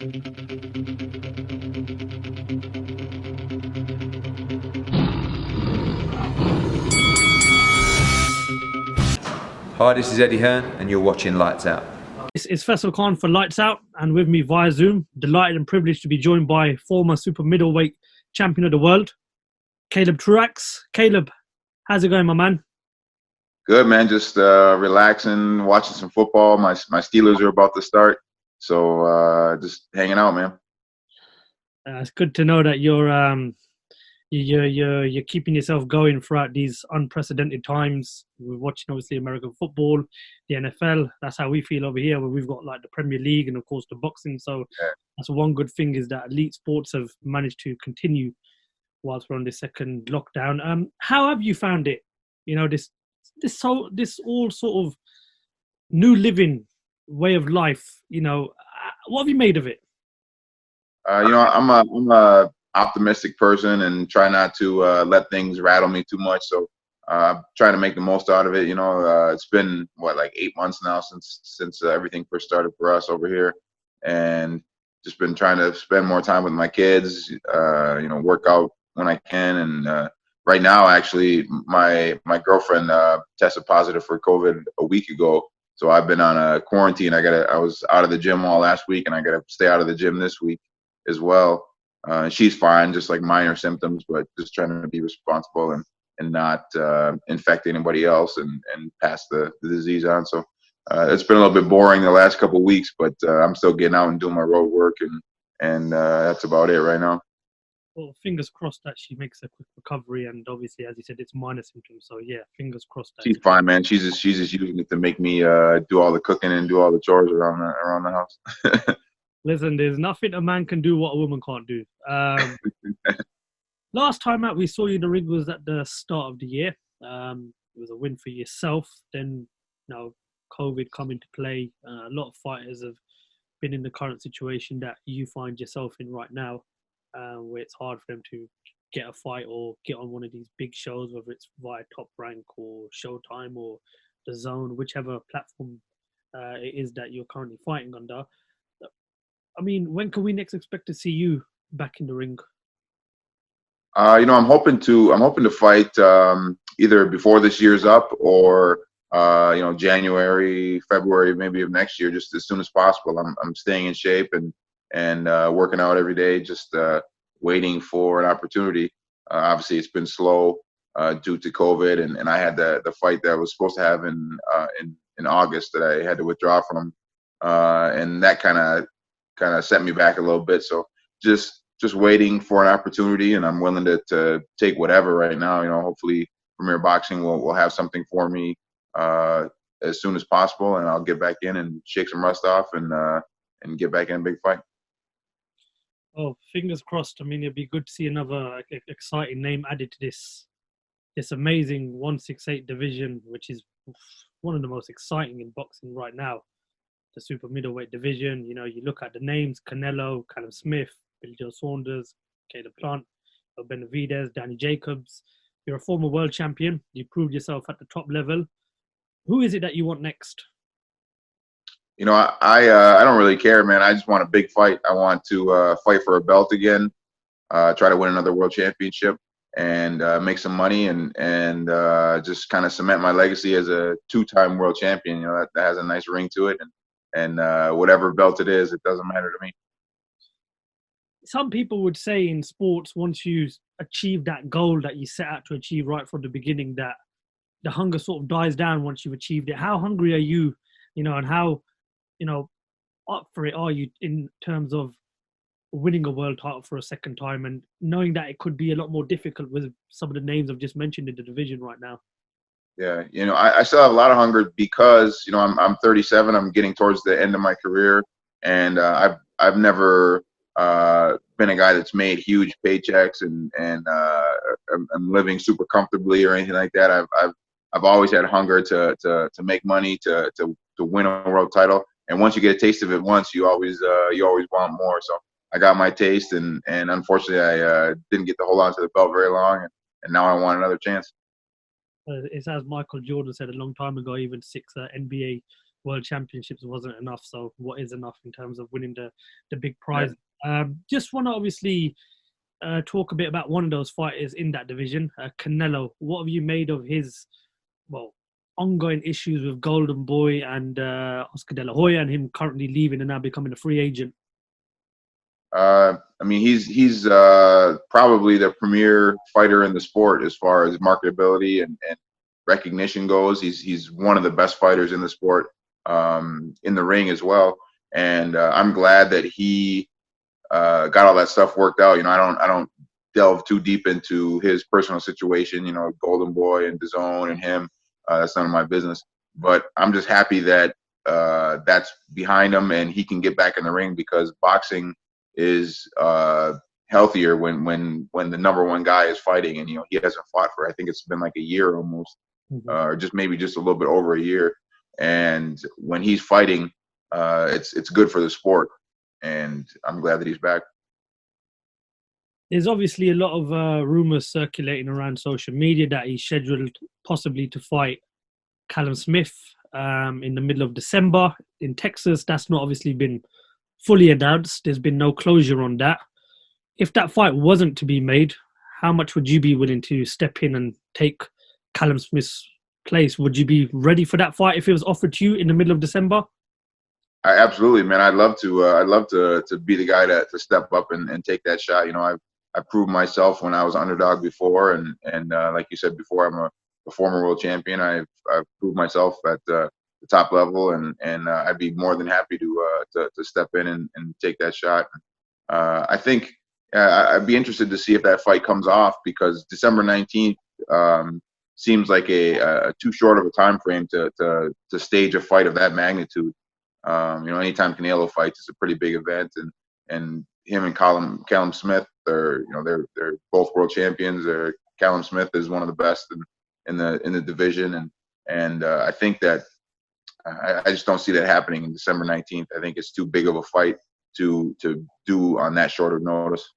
Hi, this is Eddie Hearn, and you're watching Lights Out. It's Faisal Khan for Lights Out, and with me via Zoom, delighted and privileged to be joined by former super-middleweight champion of the world, Caleb Truax. Caleb, how's it going, my man? Good, man. Just relaxing, watching some football. My Steelers are about to start, so just hanging out, man. It's good to know that you're keeping yourself going throughout these unprecedented times. We're watching obviously American football, the NFL. That's how we feel over here, where we've got like the Premier League and of course the boxing. So that's one good thing, is that elite sports have managed to continue whilst we're on this second lockdown. How have you found it? You know, this all sort of new living way of life. You know, what have you made of it? I'm a optimistic person and try not to let things rattle me too much. So I'm trying to make the most out of it. It's been like 8 months now since everything first started for us over here, and just been trying to spend more time with my kids. Work out when I can, and right now actually my girlfriend tested positive for COVID a week ago. So I've been on a quarantine. I was out of the gym all last week, and I got to stay out of the gym this week as well. She's fine, just like minor symptoms, but just trying to be responsible and not infect anybody else and pass the disease on. So it's been a little bit boring the last couple of weeks, but I'm still getting out and doing my road work, and that's about it right now. Well, fingers crossed that she makes a quick recovery, and obviously, as you said, it's minor symptoms. So yeah, fingers crossed. She's fine, man. She's just using it to make me do all the cooking and do all the chores around the house. Listen, there's nothing a man can do what a woman can't do. Last time out we saw you in the ring was at the start of the year. It was a win for yourself. Then, COVID come into play. A lot of fighters have been in the current situation that you find yourself in right now, where it's hard for them to get a fight or get on one of these big shows, whether it's via Top Rank or Showtime or The Zone, whichever platform it is that you're currently fighting under. I mean, when can we next expect to see you back in the ring? I'm hoping to fight either before this year's up or January, February, maybe of next year, just as soon as possible. I'm staying in shape and working out every day, just waiting for an opportunity. Obviously, it's been slow due to COVID, and I had the fight that I was supposed to have in August that I had to withdraw from, and that kind of set me back a little bit. So just waiting for an opportunity, and I'm willing to take whatever right now. Hopefully Premier Boxing will have something for me as soon as possible, and I'll get back in and shake some rust off and get back in a big fight. Oh, fingers crossed. I mean, it'd be good to see another exciting name added to this amazing 168 division, which is one of the most exciting in boxing right now. The super middleweight division. You look at the names: Canelo, Callum Smith, Billy Joe Saunders, Caleb Plant, Benavidez, Danny Jacobs. You're a former world champion. You proved yourself at the top level. Who is it that you want next? I don't really care, man. I just want a big fight. I want to fight for a belt again, try to win another world championship, and make some money and just kind of cement my legacy as a two-time world champion. That has a nice ring to it, and whatever belt it is, it doesn't matter to me. Some people would say in sports, once you achieve that goal that you set out to achieve right from the beginning, that the hunger sort of dies down once you've achieved it. How hungry are you, and how, up for it are you in terms of winning a world title for a second time, and knowing that it could be a lot more difficult with some of the names I've just mentioned in the division right now? Yeah, I still have a lot of hunger because, I'm 37. I'm getting towards the end of my career, and I've never been a guy that's made huge paychecks and I'm living super comfortably or anything like that. I've always had hunger to make money, to win a world title. And once you get a taste of it once, you always want more. So I got my taste, and unfortunately I didn't get to hold on to the belt very long, and now I want another chance. It's as Michael Jordan said a long time ago, even 6 NBA World Championships wasn't enough. So what is enough in terms of winning the big prize? Just want to obviously talk a bit about one of those fighters in that division, Canelo. What have you made of his, well, ongoing issues with Golden Boy and Oscar De La Hoya, and him currently leaving and now becoming a free agent? I mean, he's probably the premier fighter in the sport as far as marketability and recognition goes. He's one of the best fighters in the sport, in the ring as well. And I'm glad that he got all that stuff worked out. You know, I don't delve too deep into his personal situation. You know, Golden Boy and DAZN and him. That's none of my business. But I'm just happy that that's behind him and he can get back in the ring, because boxing is healthier when the number one guy is fighting. And, you know, he hasn't fought for, I think it's been like a year almost, or just maybe just a little bit over a year. And when he's fighting, it's good for the sport. And I'm glad that he's back. There's obviously a lot of rumors circulating around social media that he's scheduled possibly to fight Callum Smith in the middle of December in Texas. That's not obviously been fully announced. There's been no closure on that. If that fight wasn't to be made, how much would you be willing to step in and take Callum Smith's place? Would you be ready for that fight if it was offered to you in the middle of December? Absolutely, man. I'd love to be the guy to step up and take that shot. You know, I proved myself when I was underdog before, and like you said before, I'm a former world champion. I've proved myself at the top level, and I'd be more than happy to step in and take that shot. I think I'd be interested to see if that fight comes off, because December 19th seems like a too short of a time frame to stage a fight of that magnitude. You know, anytime Canelo fights, it's a pretty big event, and him and Callum Smith, they're both world champions. Callum Smith is one of the best in the division, and I think that I just don't see that happening in December 19th. I think it's too big of a fight to do on that short of notice.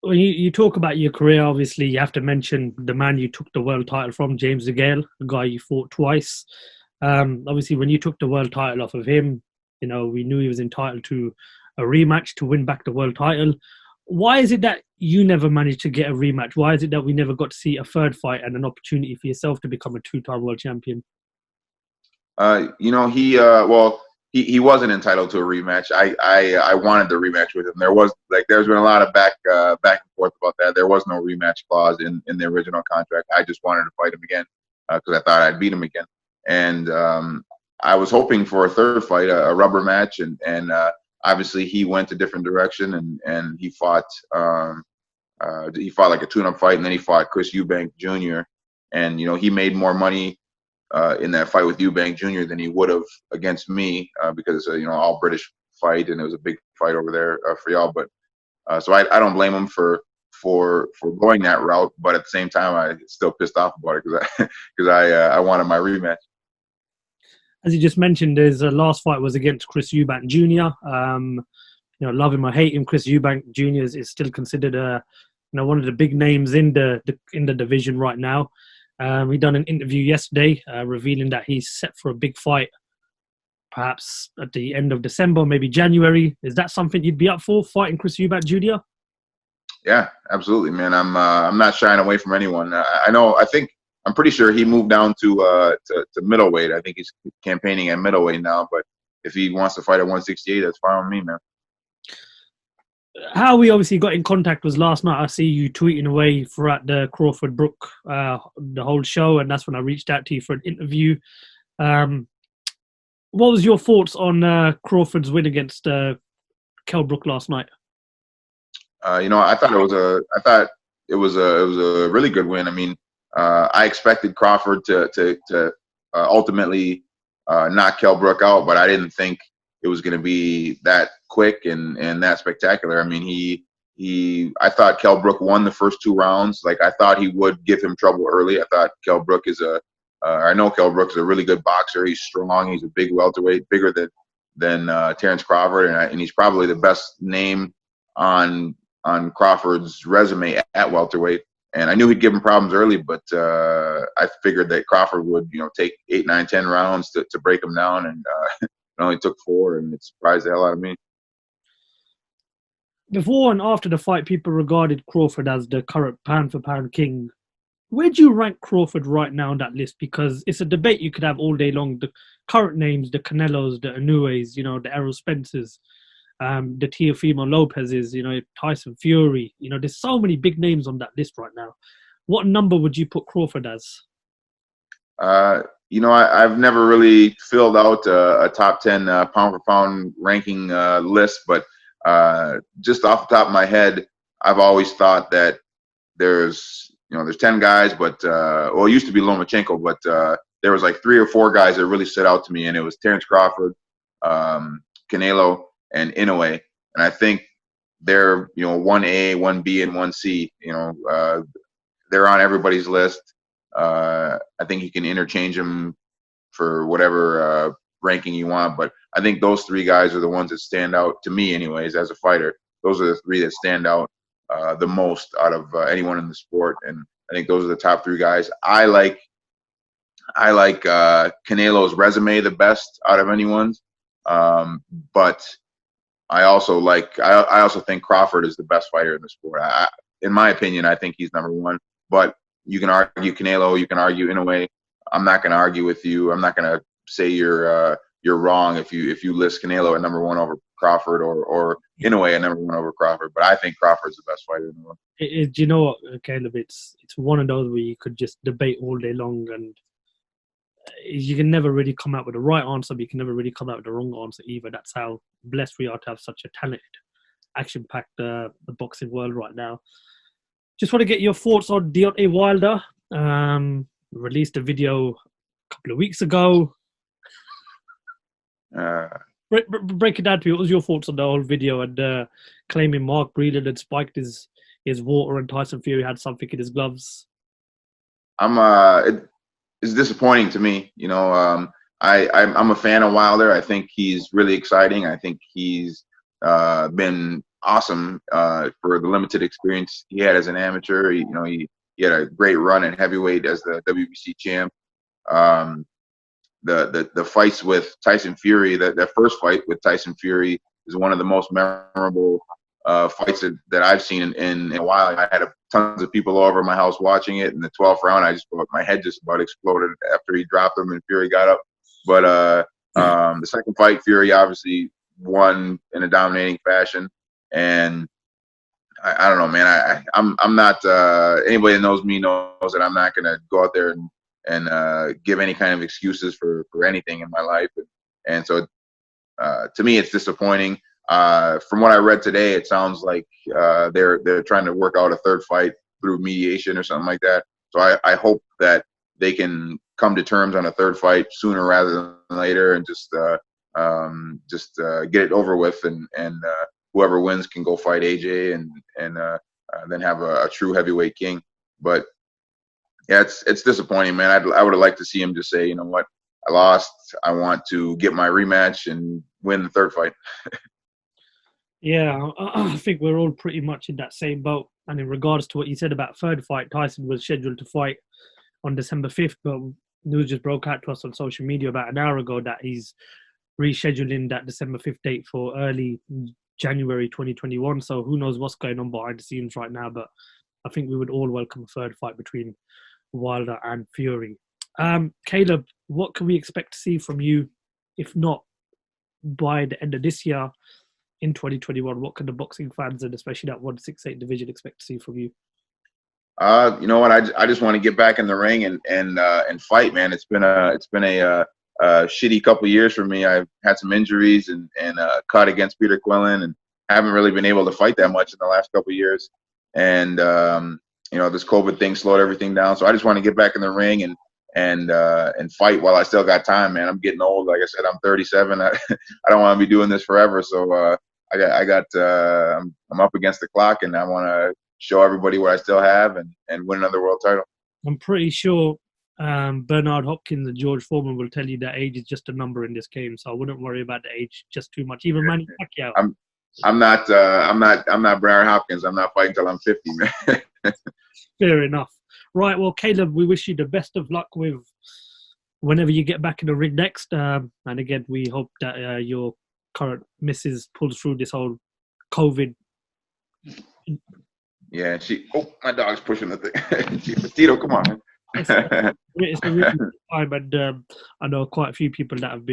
When you talk about your career, obviously you have to mention the man you took the world title from, James Degale, the guy you fought twice. Obviously, when you took the world title off of him, you know, we knew he was entitled to a rematch to win back the world title. Why is it that you never managed to get a rematch? Why is it that we never got to see a third fight and an opportunity for yourself to become a two-time world champion? You know, he wasn't entitled to a rematch. I wanted the rematch with him. There's been a lot of back and forth about that. There was no rematch clause in the original contract. I just wanted to fight him again because I thought I'd beat him again. And I was hoping for a third fight, a rubber match, and obviously he went a different direction, and he fought like a tune-up fight, and then he fought Chris Eubank Jr. And, you know, he made more money in that fight with Eubank Jr. than he would have against me, because you know, all British fight, and it was a big fight over there for y'all. But so I don't blame him for going that route, but at the same time, I'm still pissed off about it because I wanted my rematch. As you just mentioned, his last fight was against Chris Eubank Jr. You know, love him or hate him, Chris Eubank Jr. is still considered one of the big names in the division right now. He done an interview yesterday revealing that he's set for a big fight, perhaps at the end of December, maybe January. Is that something you'd be up for, fighting Chris Eubank Jr.? Yeah, absolutely, man. I'm not shying away from anyone. I'm pretty sure he moved down to middleweight. I think he's campaigning at middleweight now. But if he wants to fight at 168, that's fine with me, man. How we obviously got in contact was last night. I see you tweeting away throughout the Crawford Brook the whole show, and that's when I reached out to you for an interview. What was your thoughts on Crawford's win against Kell Brook last night? You know, I thought it was a really good win. I mean, I expected Crawford to ultimately knock Kell Brook out, but I didn't think it was going to be that quick and that spectacular. I mean, I thought Kell Brook won the first 2 rounds. Like, I thought he would give him trouble early. I thought Kell Brook I know Kell Brook is a really good boxer. He's strong. He's a big welterweight, bigger than Terrence Crawford, and he's probably the best name on Crawford's resume at welterweight. And I knew he'd give him problems early, but I figured that Crawford would, take 8, 9, 10 rounds to break him down, and it only took 4, and it surprised the hell out of me. Before and after the fight, people regarded Crawford as the current pound-for-pound king. Where do you rank Crawford right now on that list? Because it's a debate you could have all day long. The current names, the Canelos, the Inues, the Errol Spencers, the Teofimo Lopez's, Tyson Fury. There's so many big names on that list right now. What number would you put Crawford as? I've never really filled out a top 10 pound-for-pound ranking list, but just off the top of my head, I've always thought that there's 10 guys, but it used to be Lomachenko, but there was like 3 or 4 guys that really stood out to me, and it was Terrence Crawford, Canelo, and Inoue. And I think they're 1A, 1B, and 1C. They're on everybody's list. I think you can interchange them for whatever ranking you want, but I think those 3 guys are the ones that stand out to me, anyways, as a fighter. Those are the 3 that stand out the most out of anyone in the sport, and I think those are the top 3 guys. I like Canelo's resume the best out of anyone's, but I also think Crawford is the best fighter in the sport. In my opinion, I think he's number 1. But you can argue Canelo, you can argue Inoue. I'm not going to argue with you. I'm not going to say you're wrong if you list Canelo at number 1 over Crawford or Inoue at number 1 over Crawford. But I think Crawford's the best fighter in the world. Do you know what, Caleb? It's one of those where you could just debate all day long, and you can never really come out with the right answer, but you can never really come out with the wrong answer either. That's how blessed we are to have such a talented, action-packed the boxing world right now. Just want to get your thoughts on Deontay Wilder. Released a video a couple of weeks ago. Break it down to me. What was your thoughts on the whole video and claiming Mark Breland had spiked his water and Tyson Fury had something in his gloves? It's disappointing to me. I'm a fan of Wilder. I think he's really exciting. I think he's been awesome for the limited experience he had as an amateur. He had a great run in heavyweight as the WBC champ. The fights with Tyson Fury, that first fight with Tyson Fury is one of the most memorable fights that I've seen in a while. I had tons of people over my house watching it. In the 12th round, my head just about exploded after he dropped him and Fury got up. But the second fight, Fury obviously won in a dominating fashion. And I don't know, man. I'm not. Anybody that knows me knows that I'm not going to go out there and give any kind of excuses for anything in my life. And so, to me, it's disappointing. From what I read today, it sounds like they're trying to work out a third fight through mediation or something like that. So I hope that they can come to terms on a third fight sooner rather than later, and just get it over with, and whoever wins can go fight AJ and then have a true heavyweight king. But yeah, it's disappointing, man. I would have liked to see him just say, you know what, I lost. I want to get my rematch and win the third fight. Yeah, I think we're all pretty much in that same boat. And in regards to what you said about third fight, Tyson was scheduled to fight on December 5th, but news just broke out to us on social media about an hour ago that he's rescheduling that December 5th date for early January 2021. So who knows what's going on behind the scenes right now, but I think we would all welcome a third fight between Wilder and Fury. Caleb, what can we expect to see from you, if not by the end of this year, in 2021? What can the boxing fans, and especially that 168 division, expect to see from you? You know what? I just want to get back in the ring and fight, man. It's been a shitty couple of years for me. I've had some injuries and cut against Peter Quillen, and haven't really been able to fight that much in the last couple of years. And this COVID thing slowed everything down. So I just want to get back in the ring and fight while I still got time, man. I'm getting old. Like I said, I'm 37. I don't want to be doing this forever. So I'm up against the clock, and I want to show everybody what I still have and win another world title. I'm pretty sure Bernard Hopkins and George Foreman will tell you that age is just a number in this game, so I wouldn't worry about the age just too much. Even Manny Pacquiao. I'm not Bernard Hopkins. I'm not fighting till I'm 50, man. Fair enough. Right, well, Caleb, we wish you the best of luck with whenever you get back in the ring next. And again, we hope that your current missus pulls through this whole COVID. Yeah, my dog's pushing the thing. Tito, come on, man. It's a really good time, and I know quite a few people that have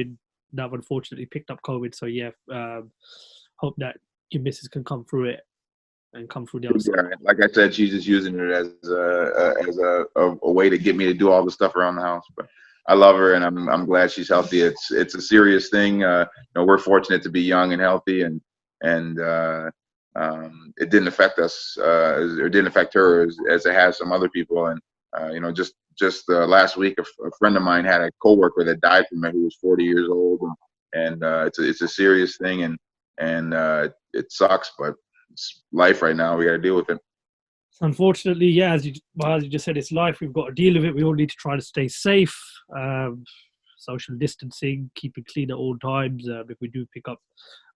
unfortunately picked up COVID. So yeah, hope that your missus can come through it and come through the other side. Yeah, like I said, she's just using it as a way to get me to do all the stuff around the house. But I love her, and I'm glad she's healthy. It's a serious thing. We're fortunate to be young and healthy, and it didn't affect us or didn't affect her as it has some other people. And just last week, a friend of mine had a coworker that died from it who was 40 years old, and it's a serious thing, and it sucks, but it's life right now. We got to deal with it. Unfortunately, yeah, as you just said, it's life. We've got to deal with it. We all need to try to stay safe, social distancing, keeping clean at all times. If we do pick up,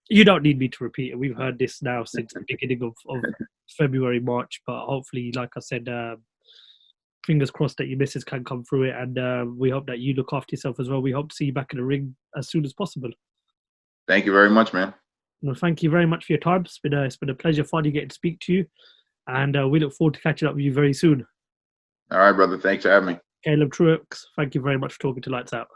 you don't need me to repeat it. We've heard this now since the beginning of February, March. But hopefully, like I said, fingers crossed that your missus can come through it, and we hope that you look after yourself as well. We hope to see you back in the ring as soon as possible. Thank you very much, man. Well, thank you very much for your time. It's been a pleasure finally getting to speak to you. And we look forward to catching up with you very soon. All right, brother. Thanks for having me. Caleb Truax, thank you very much for talking to Lights Out.